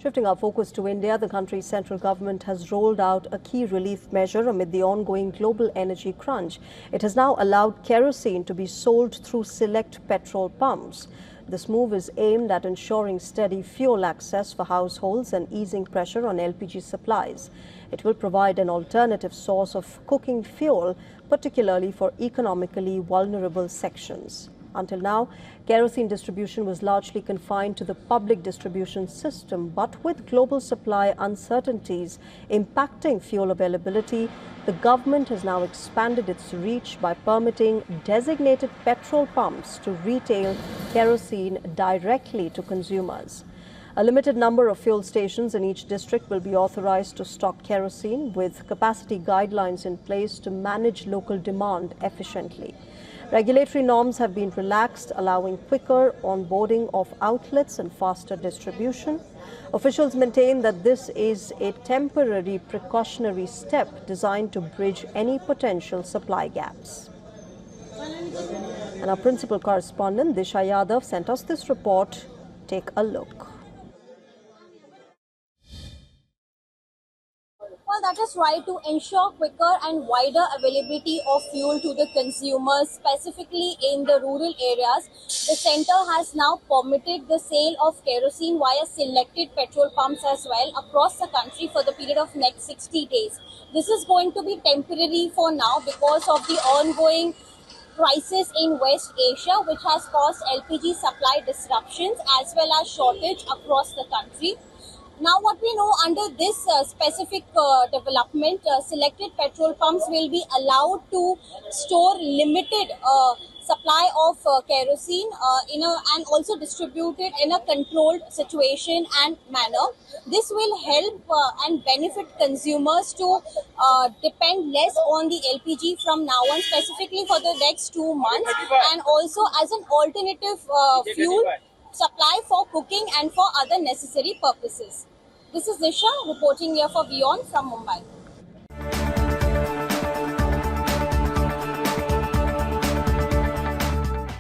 Shifting our focus to India, the country's central government has rolled out a key relief measure amid the ongoing global energy crunch. It has now allowed kerosene to be sold through select petrol pumps. This move is aimed at ensuring steady fuel access for households and easing pressure on LPG supplies. It will provide an alternative source of cooking fuel, particularly for economically vulnerable sections. Until now, kerosene distribution was largely confined to the public distribution system, but with global supply uncertainties impacting fuel availability, the government has now expanded its reach by permitting designated petrol pumps to retail kerosene directly to consumers. A limited number of fuel stations in each district will be authorized to stock kerosene, with capacity guidelines in place to manage local demand efficiently. Regulatory norms have been relaxed, allowing quicker onboarding of outlets and faster distribution. Officials maintain that this is a temporary precautionary step designed to bridge any potential supply gaps. And our principal correspondent, Disha Yadav, sent us this report. Take a look. Well, that is right, to ensure quicker and wider availability of fuel to the consumers, specifically in the rural areas. The centre has now permitted the sale of kerosene via selected petrol pumps as well across the country for the period of next 60 days. This is going to be temporary for now because of the ongoing crisis in West Asia, which has caused LPG supply disruptions as well as shortage across the country. Now, what we know under this specific development, selected petrol pumps will be allowed to store limited supply of kerosene and also distribute it in a controlled situation and manner. This will help and benefit consumers to depend less on the LPG from now on, specifically for the next 2 months, and also as an alternative fuel supply for cooking and for other necessary purposes. This is Disha reporting here for WION from Mumbai.